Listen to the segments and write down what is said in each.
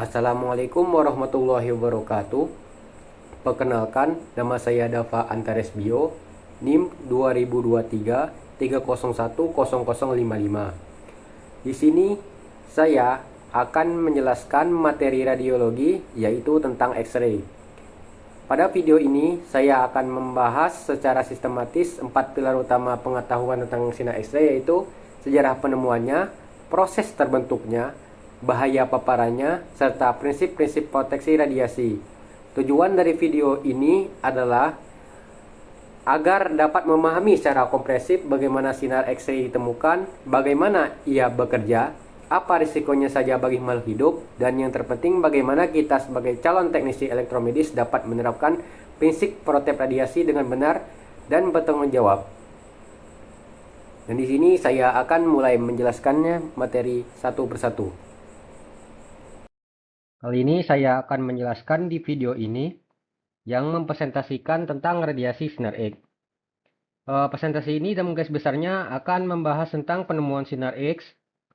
Assalamualaikum warahmatullahi wabarakatuh. Perkenalkan, nama saya Dava Antares Bio, NIM 2023 3010055. Di sini saya akan menjelaskan materi radiologi, yaitu tentang X-ray. Pada video ini saya akan membahas secara sistematis 4 pilar utama pengetahuan tentang sinar X-ray, yaitu sejarah penemuannya, proses terbentuknya, bahaya paparannya, serta prinsip-prinsip proteksi radiasi. Tujuan dari video ini adalah agar dapat memahami secara komprehensif bagaimana sinar X-ray ditemukan, bagaimana ia bekerja, apa risikonya saja bagi makhluk hidup, dan yang terpenting bagaimana kita sebagai calon teknisi elektromedis dapat menerapkan prinsip protek radiasi dengan benar dan bertanggung jawab. Dan di sini saya akan mulai menjelaskannya materi satu persatu. Kali ini saya akan menjelaskan di video ini yang mempresentasikan tentang radiasi sinar X. Presentasi ini dalam garis besarnya akan membahas tentang penemuan sinar X,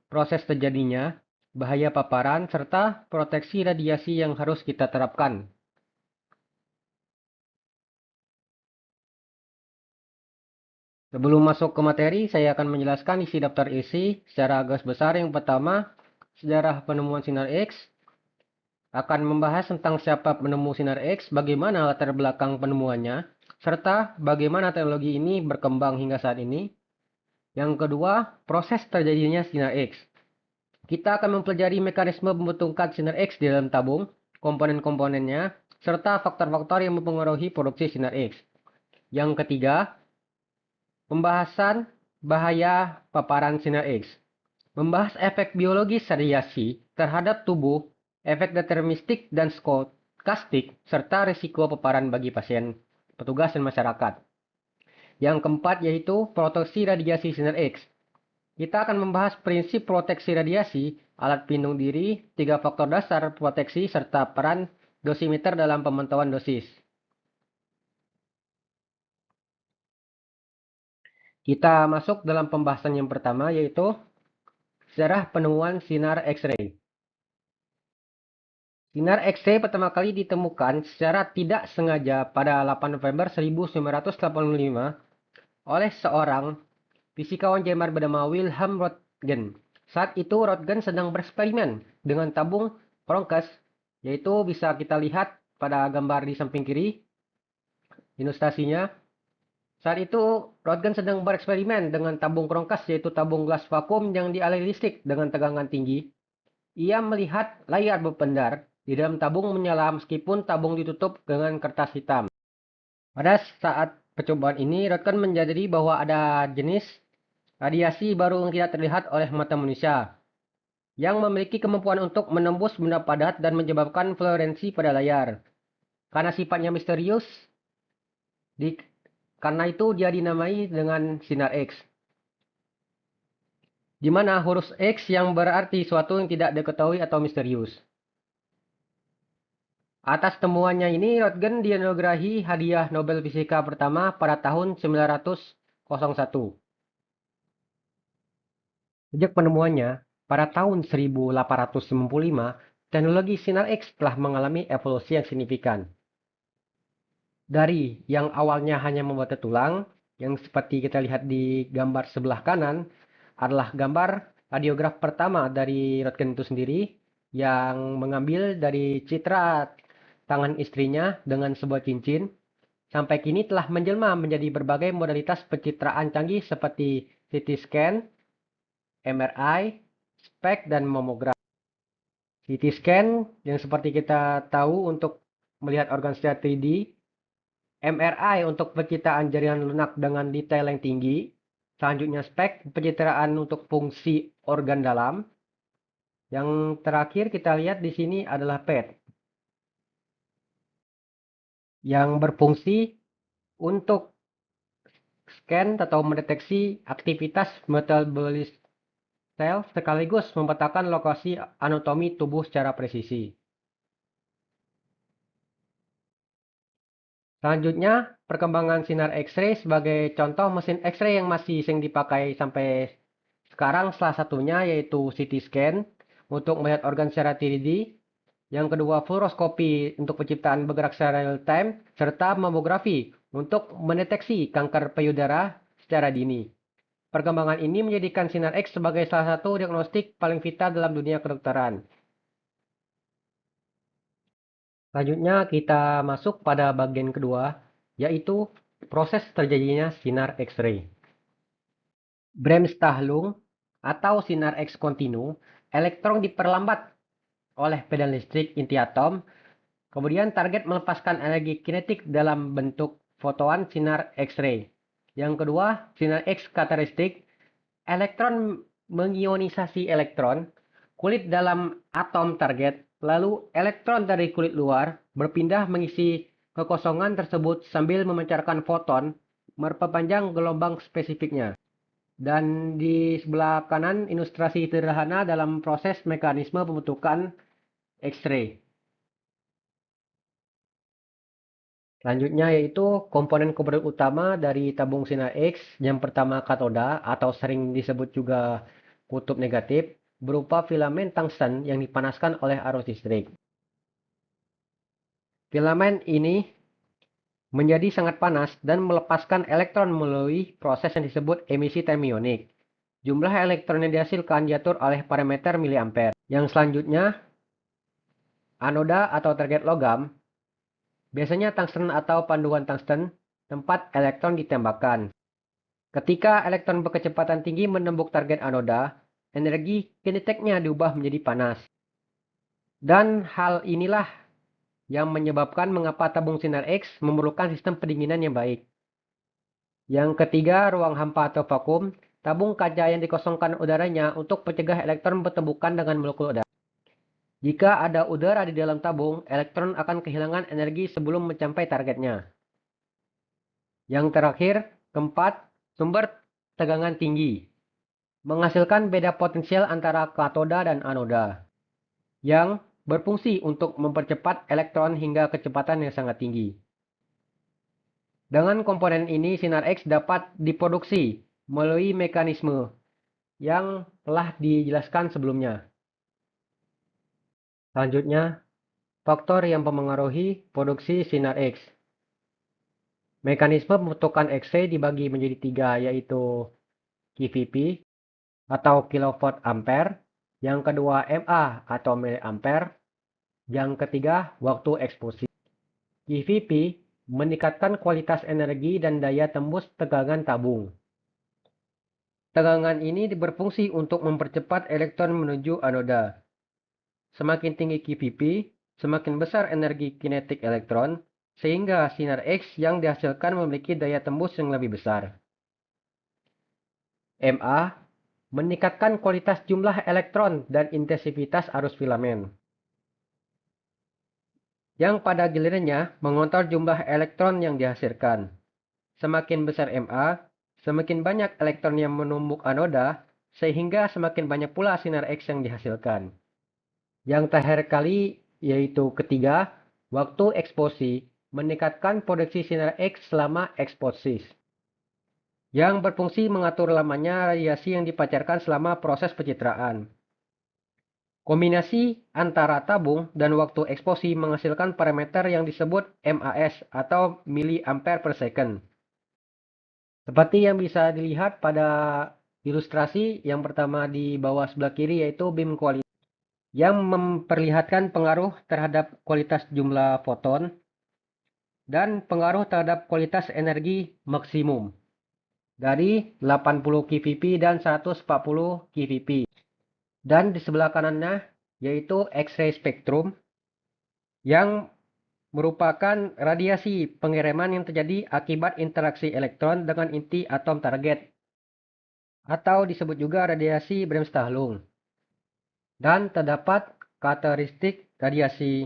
proses terjadinya, bahaya paparan, serta proteksi radiasi yang harus kita terapkan. Sebelum masuk ke materi, saya akan menjelaskan isi daftar isi secara garis besar. Yang pertama, sejarah penemuan sinar X. Akan membahas tentang siapa penemu sinar X, bagaimana latar belakang penemuannya, serta bagaimana teknologi ini berkembang hingga saat ini. Yang kedua, proses terjadinya sinar X. Kita akan mempelajari mekanisme pembentukan sinar X di dalam tabung, komponen-komponennya, serta faktor-faktor yang mempengaruhi produksi sinar X. Yang ketiga, pembahasan bahaya paparan sinar X. Membahas efek biologis radiasi terhadap tubuh, efek deterministik dan stokastik, serta risiko paparan bagi pasien, petugas, dan masyarakat. Yang keempat yaitu proteksi radiasi sinar X. Kita akan membahas prinsip proteksi radiasi, alat pelindung diri, 3 faktor dasar proteksi, serta peran dosimeter dalam pemantauan dosis. Kita masuk dalam pembahasan yang pertama, yaitu sejarah penemuan sinar X-ray. Sinar X-ray pertama kali ditemukan secara tidak sengaja pada 8 November 1985 oleh seorang fisikawan Jerman bernama Wilhelm Röntgen. Saat itu Röntgen sedang bereksperimen dengan tabung Prokes, yaitu bisa kita lihat pada gambar di samping kiri ilustrasinya. Saat itu Röntgen sedang bereksperimen dengan tabung Prokes, yaitu tabung gelas vakum yang dialiri listrik dengan tegangan tinggi. Ia melihat layar berpendar di dalam tabung menyala meskipun tabung ditutup dengan kertas hitam. Pada saat percobaan ini, Röntgen menyadari bahwa ada jenis radiasi baru yang tidak terlihat oleh mata manusia, yang memiliki kemampuan untuk menembus benda padat dan menyebabkan fluoresensi pada layar. Karena sifatnya misterius, karena itu dia dinamai dengan sinar X. Di mana huruf X yang berarti suatu yang tidak diketahui atau misterius. Atas temuannya ini, Röntgen dianugerahi hadiah Nobel Fisika pertama pada tahun 1901. Sejak penemuannya, pada tahun 1895, teknologi sinar X telah mengalami evolusi yang signifikan. Dari yang awalnya hanya membuat tulang, yang seperti kita lihat di gambar sebelah kanan, adalah gambar radiograf pertama dari Röntgen itu sendiri, yang mengambil dari citra tangan istrinya dengan sebuah cincin, sampai kini telah menjelma menjadi berbagai modalitas pencitraan canggih seperti CT scan, MRI, SPECT, dan mamograf. CT scan yang seperti kita tahu untuk melihat organ secara 3D, MRI untuk pencitraan jaringan lunak dengan detail yang tinggi, selanjutnya SPECT pencitraan untuk fungsi organ dalam, yang terakhir kita lihat di sini adalah PET yang berfungsi untuk scan atau mendeteksi aktivitas metabolis sel sekaligus memetakan lokasi anatomi tubuh secara presisi. Selanjutnya, perkembangan sinar X-ray sebagai contoh mesin X-ray yang masih sering dipakai sampai sekarang, salah satunya yaitu CT scan untuk melihat organ secara 3D. Yang kedua, fluoroskopi untuk penciptaan bergerak secara real time, serta mamografi untuk mendeteksi kanker payudara secara dini. Perkembangan ini menjadikan sinar X sebagai salah satu diagnostik paling vital dalam dunia kedokteran. Selanjutnya kita masuk pada bagian kedua, yaitu proses terjadinya sinar X-ray. Bremsstrahlung atau sinar X kontinu, elektron diperlambat oleh pedal listrik inti atom. Kemudian target melepaskan energi kinetik dalam bentuk fotoan sinar X-ray. Yang kedua, sinar X karakteristik. Elektron mengionisasi elektron kulit dalam atom target, lalu elektron dari kulit luar berpindah mengisi kekosongan tersebut sambil memancarkan foton memperpanjang gelombang spesifiknya. Dan di sebelah kanan ilustrasi sederhana dalam proses mekanisme pembentukan X-ray. Selanjutnya yaitu komponen-komponen utama dari tabung sinar X. Yang pertama katoda atau sering disebut juga kutub negatif berupa filamen tungsten yang dipanaskan oleh arus listrik. Filamen ini menjadi sangat panas dan melepaskan elektron melalui proses yang disebut emisi termionik. Jumlah elektron yang dihasilkan diatur oleh parameter miliampere. Yang selanjutnya, anoda atau target logam. Biasanya tungsten atau panduan tungsten, tempat elektron ditembakkan. Ketika elektron berkecepatan tinggi menembus target anoda, energi kinetiknya diubah menjadi panas. Dan hal inilah yang menyebabkan mengapa tabung sinar X memerlukan sistem pendinginan yang baik. Yang ketiga, ruang hampa atau vakum. Tabung kaca yang dikosongkan udaranya untuk mencegah elektron bertemukan dengan molekul udara. Jika ada udara di dalam tabung, elektron akan kehilangan energi sebelum mencapai targetnya. Yang terakhir, keempat, sumber tegangan tinggi. Menghasilkan beda potensial antara katoda dan anoda. Yang berfungsi untuk mempercepat elektron hingga kecepatan yang sangat tinggi. Dengan komponen ini, sinar X dapat diproduksi melalui mekanisme yang telah dijelaskan sebelumnya. Selanjutnya, faktor yang mempengaruhi produksi sinar X. Mekanisme pembentukan X-ray dibagi menjadi tiga, yaitu kVp atau kilowatt ampere, yang kedua mA atau miliampere, yang ketiga waktu eksposisi. kVp meningkatkan kualitas energi dan daya tembus tegangan tabung. Tegangan ini berfungsi untuk mempercepat elektron menuju anoda. Semakin tinggi kVp, semakin besar energi kinetik elektron, sehingga sinar X yang dihasilkan memiliki daya tembus yang lebih besar. mA meningkatkan kualitas jumlah elektron dan intensitas arus filamen. Yang pada gilirannya mengontrol jumlah elektron yang dihasilkan. Semakin besar mA, semakin banyak elektron yang menumbuk anoda, sehingga semakin banyak pula sinar X yang dihasilkan. Yang terakhir kali, yaitu ketiga, waktu eksposi meningkatkan produksi sinar X selama eksposis. Yang berfungsi mengatur lamanya radiasi yang dipancarkan selama proses pencitraan. Kombinasi antara tabung dan waktu eksposi menghasilkan parameter yang disebut MAS atau milliampere per second. Seperti yang bisa dilihat pada ilustrasi yang pertama di bawah sebelah kiri, yaitu beam quality yang memperlihatkan pengaruh terhadap kualitas jumlah foton dan pengaruh terhadap kualitas energi maksimum dari 80 kVp dan 140 kVp. Dan di sebelah kanannya yaitu X-ray spektrum yang merupakan radiasi pengiriman yang terjadi akibat interaksi elektron dengan inti atom target, atau disebut juga radiasi Bremsstrahlung. Dan terdapat karakteristik radiasi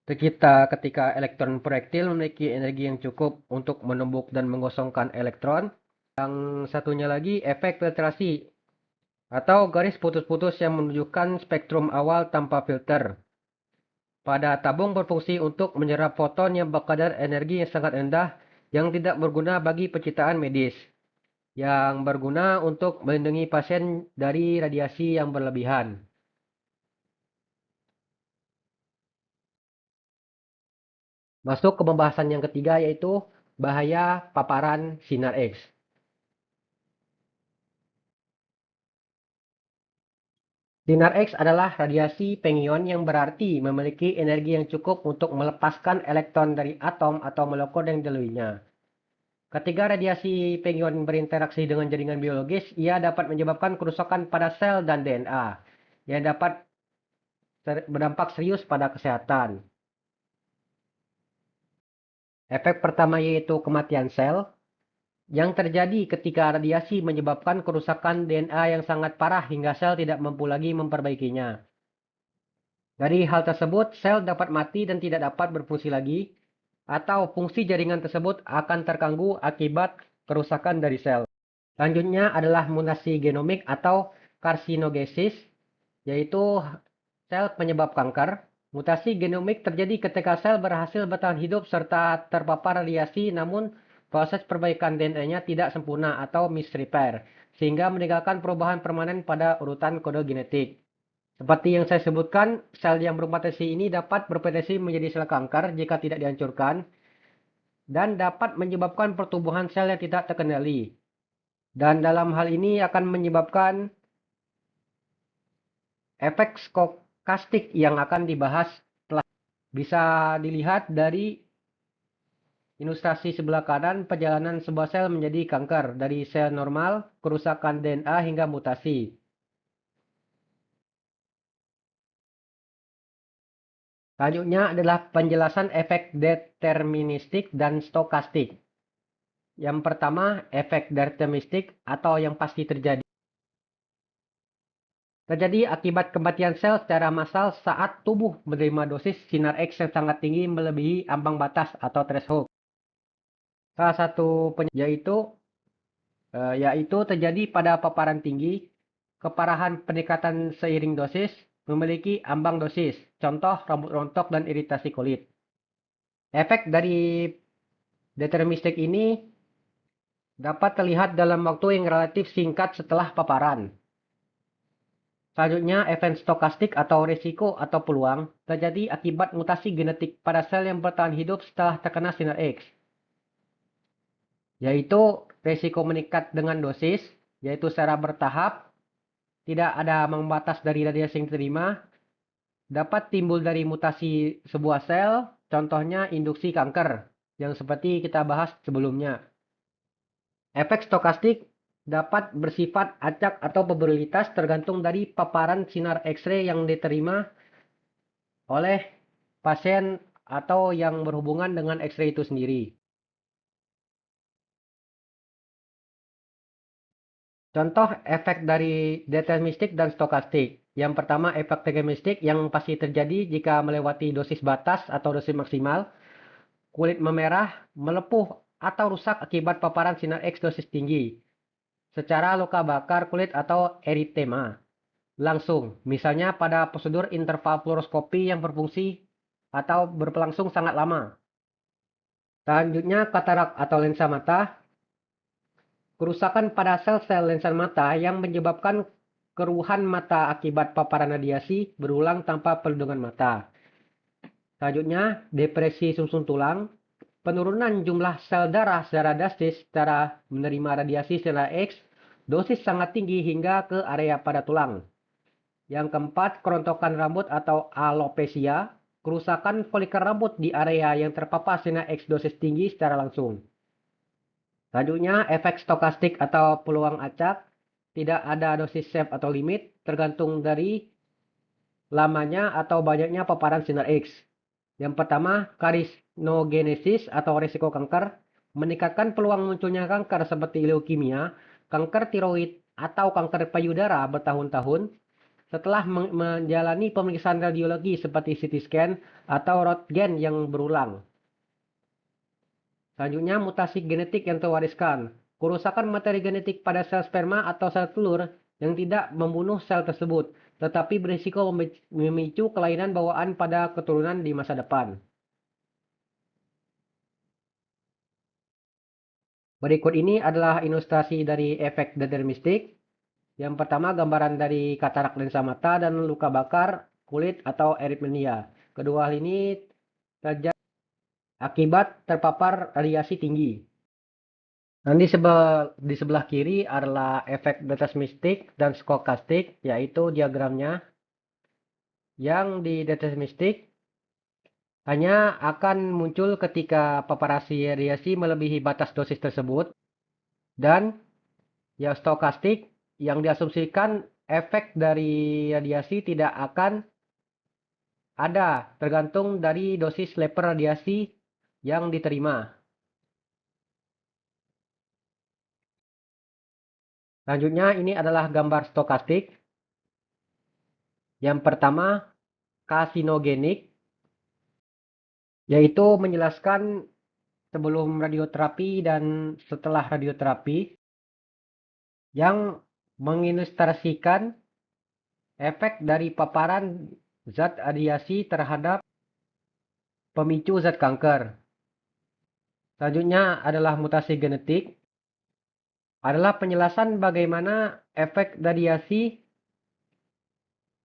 tercipta ketika elektron proyektil memiliki energi yang cukup untuk menumbuk dan menggosongkan elektron. Yang satunya lagi efek filtrasi atau garis putus-putus yang menunjukkan spektrum awal tanpa filter. Pada tabung berfungsi untuk menyerap foton yang berkadar energi yang sangat rendah yang tidak berguna bagi pencitraan medis, yang berguna untuk melindungi pasien dari radiasi yang berlebihan. Masuk ke pembahasan yang ketiga yaitu bahaya paparan sinar X. Sinar X adalah radiasi pengion yang berarti memiliki energi yang cukup untuk melepaskan elektron dari atom atau molekul yang dilaluinya. Ketika radiasi pengion berinteraksi dengan jaringan biologis, ia dapat menyebabkan kerusakan pada sel dan DNA yang dapat berdampak serius pada kesehatan. Efek pertama yaitu kematian sel, yang terjadi ketika radiasi menyebabkan kerusakan DNA yang sangat parah hingga sel tidak mampu lagi memperbaikinya. Dari hal tersebut, sel dapat mati dan tidak dapat berfungsi lagi, atau fungsi jaringan tersebut akan terganggu akibat kerusakan dari sel. Selanjutnya adalah mutasi genomik atau karsinogenesis, yaitu sel penyebab kanker. Mutasi genomik terjadi ketika sel berhasil bertahan hidup serta terpapar radiasi, namun proses perbaikan DNA-nya tidak sempurna atau misrepair, sehingga meninggalkan perubahan permanen pada urutan kode genetik. Seperti yang saya sebutkan, sel yang bermutasi ini dapat berpotensi menjadi sel kanker jika tidak dihancurkan, dan dapat menyebabkan pertumbuhan sel yang tidak terkendali. Dan dalam hal ini akan menyebabkan efek stokastik yang akan dibahas telah bisa dilihat dari ilustrasi sebelah kanan perjalanan sebuah sel menjadi kanker dari sel normal, kerusakan DNA hingga mutasi. Selanjutnya adalah penjelasan efek deterministik dan stokastik. Yang pertama, efek deterministik atau yang pasti terjadi. Terjadi akibat kematian sel secara massal saat tubuh menerima dosis sinar X yang sangat tinggi melebihi ambang batas atau threshold. Salah satu yaitu terjadi pada paparan tinggi, keparahan peningkatan seiring dosis, memiliki ambang dosis, contoh rambut rontok dan iritasi kulit. Efek dari deterministik ini dapat terlihat dalam waktu yang relatif singkat setelah paparan. Selanjutnya, event stokastik atau risiko atau peluang terjadi akibat mutasi genetik pada sel yang bertahan hidup setelah terkena sinar X, yaitu risiko meningkat dengan dosis, yaitu secara bertahap, tidak ada ambang batas dari radiasi yang diterima, dapat timbul dari mutasi sebuah sel, contohnya induksi kanker, yang seperti kita bahas sebelumnya. Efek stokastik dapat bersifat acak atau probabilitas tergantung dari paparan sinar X-ray yang diterima oleh pasien atau yang berhubungan dengan X-ray itu sendiri. Contoh efek dari deterministik dan stokastik. Yang pertama, efek deterministik yang pasti terjadi jika melewati dosis batas atau dosis maksimal, kulit memerah, melepuh, atau rusak akibat paparan sinar X dosis tinggi, secara luka bakar kulit atau eritema. Langsung, misalnya pada prosedur interval fluoroskopi yang berfungsi atau berlangsung sangat lama. Selanjutnya, katarak atau lensa mata. Kerusakan pada sel-sel lensa mata yang menyebabkan keruhan mata akibat paparan radiasi berulang tanpa perlindungan mata. Selanjutnya, depresi sumsum tulang. Penurunan jumlah sel darah secara drastis secara menerima radiasi sinar X, dosis sangat tinggi hingga ke area pada tulang. Yang keempat, kerontokan rambut atau alopecia. Kerusakan folikel rambut di area yang terpapar sinar X dosis tinggi secara langsung. Selanjutnya, efek stokastik atau peluang acak. Tidak ada dosis safe atau limit, tergantung dari lamanya atau banyaknya paparan sinar X. Yang pertama, karisinogenesis atau risiko kanker. Meningkatkan peluang munculnya kanker seperti leukemia, kanker tiroid, atau kanker payudara bertahun-tahun setelah menjalani pemeriksaan radiologi seperti CT scan atau Röntgen yang berulang. Selanjutnya, mutasi genetik yang terwariskan. Kerusakan materi genetik pada sel sperma atau sel telur yang tidak membunuh sel tersebut, tetapi berisiko memicu kelainan bawaan pada keturunan di masa depan. Berikut ini adalah ilustrasi dari efek deterministik. Yang pertama, gambaran dari katarak lensa mata dan luka bakar kulit atau eritmia. Kedua hal ini terjadi akibat terpapar radiasi tinggi. Dan di sebelah kiri adalah efek deterministik dan stokastik, yaitu diagramnya. Yang di deterministik hanya akan muncul ketika paparasi radiasi melebihi batas dosis tersebut. Dan yang stokastik yang diasumsikan efek dari radiasi tidak akan ada tergantung dari dosis level radiasi yang diterima. Selanjutnya ini adalah gambar stokastik. Yang pertama, karsinogenik, yaitu menjelaskan sebelum radioterapi dan setelah radioterapi, yang mengilustrasikan efek dari paparan zat radiasi terhadap pemicu zat kanker. Selanjutnya adalah mutasi genetik, adalah penjelasan bagaimana efek radiasi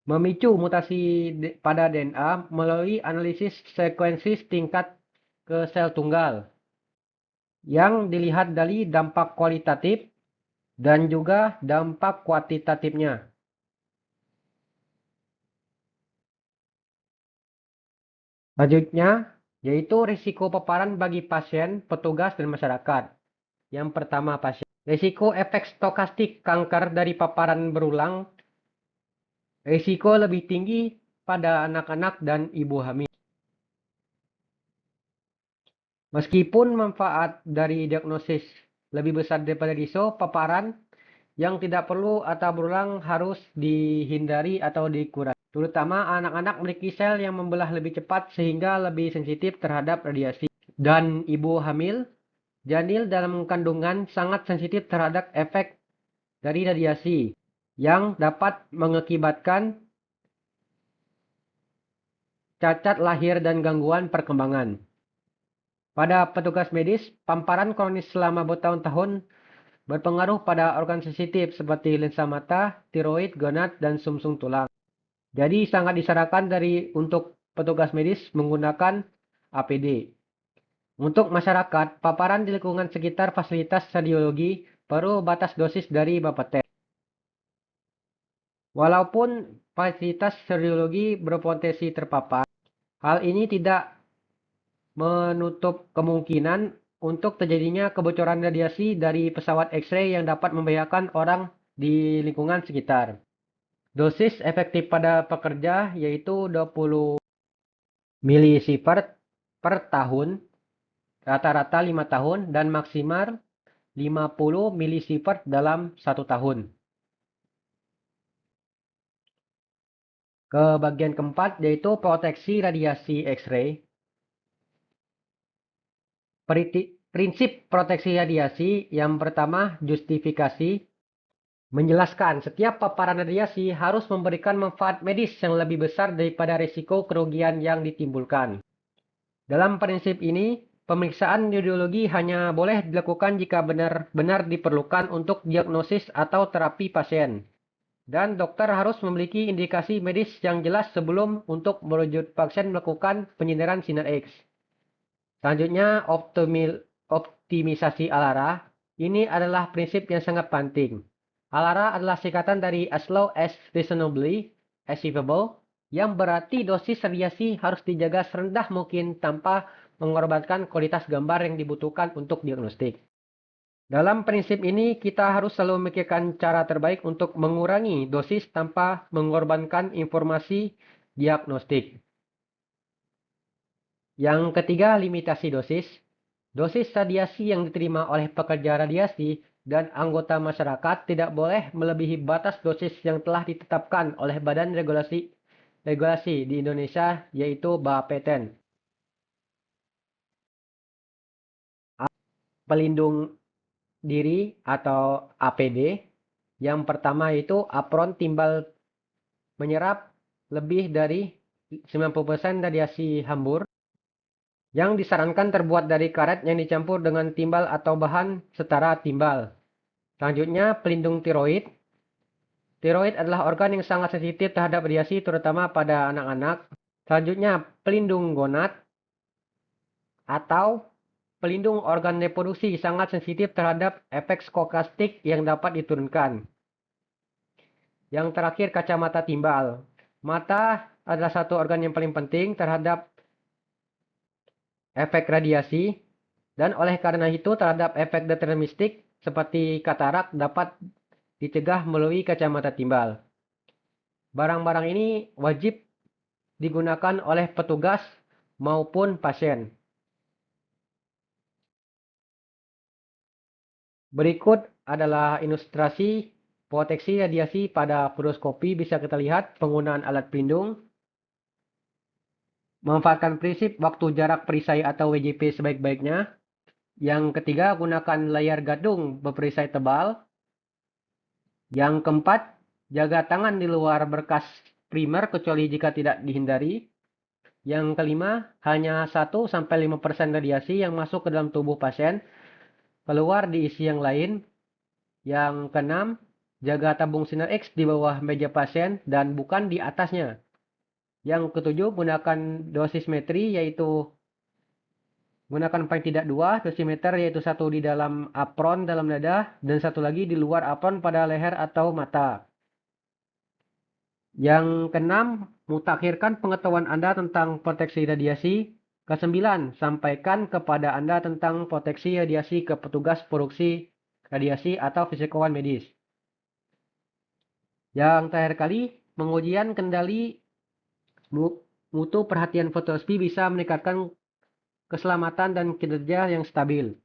memicu mutasi pada DNA melalui analisis sekuensi tingkat ke sel tunggal yang dilihat dari dampak kualitatif dan juga dampak kuantitatifnya. Selanjutnya, yaitu risiko paparan bagi pasien, petugas, dan masyarakat. Yang pertama, pasien. Risiko efek stokastik kanker dari paparan berulang. Risiko lebih tinggi pada anak-anak dan ibu hamil. Meskipun manfaat dari diagnosis lebih besar daripada risiko paparan, yang tidak perlu atau berulang harus dihindari atau dikurangi. Terutama anak-anak memiliki sel yang membelah lebih cepat sehingga lebih sensitif terhadap radiasi. Dan ibu hamil, janin dalam kandungan sangat sensitif terhadap efek dari radiasi yang dapat mengakibatkan cacat lahir dan gangguan perkembangan. Pada petugas medis, paparan kronis selama bertahun-tahun berpengaruh pada organ sensitif seperti lensa mata, tiroid, gonad, dan sumsum tulang. Jadi sangat disarankan untuk petugas medis menggunakan APD. Untuk masyarakat, paparan di lingkungan sekitar fasilitas radiologi perlu batas dosis dari Bapeten. Walaupun fasilitas radiologi berpotensi terpapar, hal ini tidak menutup kemungkinan untuk terjadinya kebocoran radiasi dari pesawat X-ray yang dapat membahayakan orang di lingkungan sekitar. Dosis efektif pada pekerja yaitu 20 milisievert per tahun, rata-rata 5 tahun, dan maksimal 50 milisievert dalam 1 tahun. Ke bagian keempat yaitu proteksi radiasi X-ray. Prinsip proteksi radiasi yang pertama, justifikasi. Menjelaskan setiap paparan radiasi harus memberikan manfaat medis yang lebih besar daripada risiko kerugian yang ditimbulkan. Dalam prinsip ini, pemeriksaan radiologi hanya boleh dilakukan jika benar-benar diperlukan untuk diagnosis atau terapi pasien. Dan dokter harus memiliki indikasi medis yang jelas sebelum untuk merujuk pasien melakukan penyindaran sinar X. Selanjutnya, optimisasi ALARA. Ini adalah prinsip yang sangat penting. ALARA adalah singkatan dari as low as reasonably achievable, yang berarti dosis radiasi harus dijaga serendah mungkin tanpa mengorbankan kualitas gambar yang dibutuhkan untuk diagnostik. Dalam prinsip ini, kita harus selalu memikirkan cara terbaik untuk mengurangi dosis tanpa mengorbankan informasi diagnostik. Yang ketiga, limitasi dosis. Dosis radiasi yang diterima oleh pekerja radiasi dan anggota masyarakat tidak boleh melebihi batas dosis yang telah ditetapkan oleh Badan Regulasi di Indonesia, yaitu Bapeten. Pelindung diri atau APD. Yang pertama itu apron timbal menyerap lebih dari 90% radiasi hambur. Yang disarankan terbuat dari karet yang dicampur dengan timbal atau bahan setara timbal. Selanjutnya, pelindung tiroid. Tiroid adalah organ yang sangat sensitif terhadap radiasi, terutama pada anak-anak. Selanjutnya, pelindung gonad. atau pelindung organ reproduksi sangat sensitif terhadap efek stokastik yang dapat diturunkan. Yang terakhir, kacamata timbal. Mata adalah satu organ yang paling penting terhadap efek radiasi, dan oleh karena itu terhadap efek deterministik seperti katarak dapat dicegah melalui kacamata timbal. Barang-barang ini wajib digunakan oleh petugas maupun pasien. Berikut adalah ilustrasi proteksi radiasi pada fluoroskopi. Bisa kita lihat penggunaan alat pelindung. Memanfaatkan prinsip waktu jarak perisai atau WJP sebaik-baiknya. Yang ketiga, gunakan layar gadung berperisai tebal. Yang keempat, jaga tangan di luar berkas primer kecuali jika tidak dihindari. Yang kelima, hanya 1-5% radiasi yang masuk ke dalam tubuh pasien keluar diisi yang lain. Yang keenam, jaga tabung sinar X di bawah meja pasien dan bukan di atasnya. Yang ketujuh, gunakan dosimetri, yaitu gunakan paling tidak 2 dosimeter, yaitu satu di dalam apron dalam dada dan satu lagi di luar apron pada leher atau mata. Yang keenam, mutakhirkan pengetahuan Anda tentang proteksi radiasi. Kesembilan, sampaikan kepada Anda tentang proteksi radiasi ke petugas produksi radiasi atau fisikawan medis. Yang terakhir kali, pengujian kendali mutu perhatian fotoskopi bisa meningkatkan keselamatan dan kinerja yang stabil.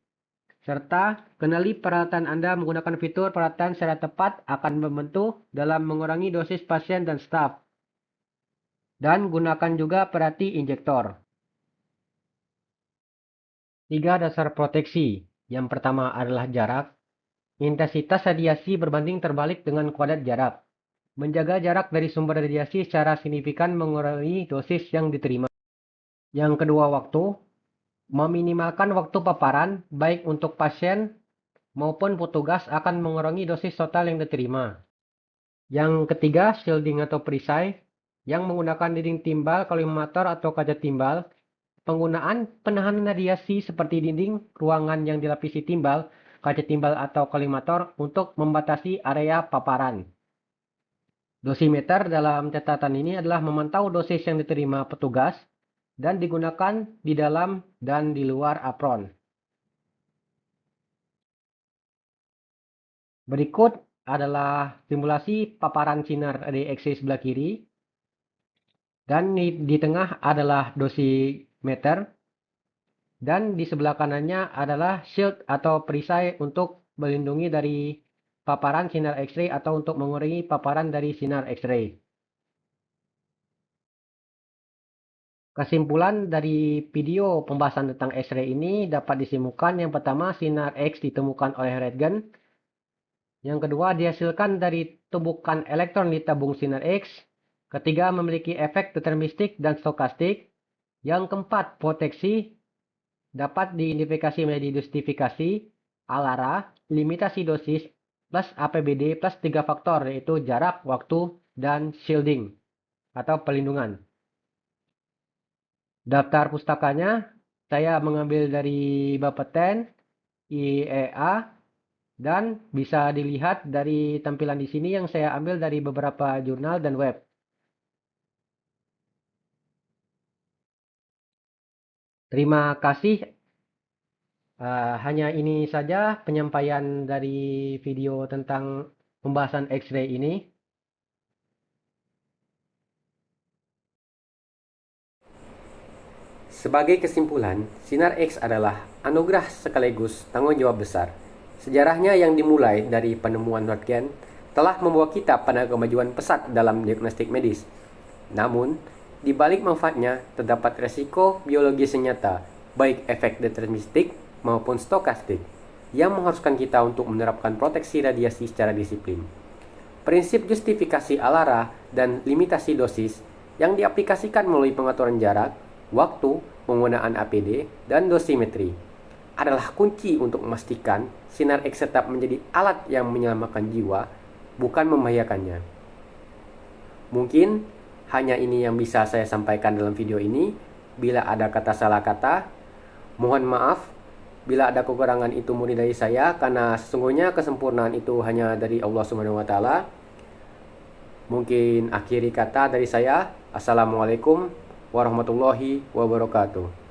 Serta, kenali peralatan Anda menggunakan fitur peralatan secara tepat akan membantu dalam mengurangi dosis pasien dan staf. Dan gunakan juga perhati injektor. 3 dasar proteksi. Yang pertama adalah jarak. Intensitas radiasi berbanding terbalik dengan kuadrat jarak. Menjaga jarak dari sumber radiasi secara signifikan mengurangi dosis yang diterima. Yang kedua, waktu. Meminimalkan waktu paparan, baik untuk pasien maupun petugas akan mengurangi dosis total yang diterima. Yang ketiga, shielding atau perisai. Yang menggunakan dinding timbal, kolimator atau kaca timbal. Penggunaan penahanan radiasi seperti dinding ruangan yang dilapisi timbal, kaca timbal atau kolimator untuk membatasi area paparan. Dosimeter dalam catatan ini adalah memantau dosis yang diterima petugas dan digunakan di dalam dan di luar apron. Berikut adalah simulasi paparan sinar dari X-ray sebelah kiri. Dan di tengah adalah dosimeter. Dan di sebelah kanannya adalah shield atau perisai untuk melindungi dari paparan sinar X-ray atau untuk mengurangi paparan dari sinar X-ray. Kesimpulan dari video pembahasan tentang X-ray ini dapat disimpulkan. Yang pertama, sinar X ditemukan oleh Röntgen. Yang kedua, dihasilkan dari tumbukan elektron di tabung sinar X. Ketiga, memiliki efek deterministik dan stokastik. Yang keempat, proteksi dapat diidentifikasi menjadi dosifikasi, ALARA, limitasi dosis, plus APBD, plus 3 faktor, yaitu jarak, waktu, dan shielding atau pelindungan. Daftar pustakanya saya mengambil dari Bapeten, IEA, dan bisa dilihat dari tampilan di sini yang saya ambil dari beberapa jurnal dan web. Terima kasih. Hanya ini saja penyampaian dari video tentang pembahasan X-ray ini. Sebagai kesimpulan, sinar X adalah anugerah sekaligus tanggung jawab besar. Sejarahnya yang dimulai dari penemuan Röntgen telah membawa kita pada kemajuan pesat dalam diagnostik medis. Namun, di balik manfaatnya terdapat resiko biologis nyata, baik efek deterministik maupun stokastik, yang mengharuskan kita untuk menerapkan proteksi radiasi secara disiplin. Prinsip justifikasi ALARA dan limitasi dosis yang diaplikasikan melalui pengaturan jarak, waktu, penggunaan APD, dan dosimetri adalah kunci untuk memastikan sinar X tetap menjadi alat yang menyelamatkan jiwa, bukan membahayakannya. Mungkin hanya ini yang bisa saya sampaikan dalam video ini. Bila ada kata salah kata, Mohon maaf bila ada kekurangan itu murni dari saya, karena sesungguhnya kesempurnaan itu hanya dari Allah Subhanahu wa taala. Mungkin akhiri kata dari saya, Assalamualaikum warahmatullahi wabarakatuh.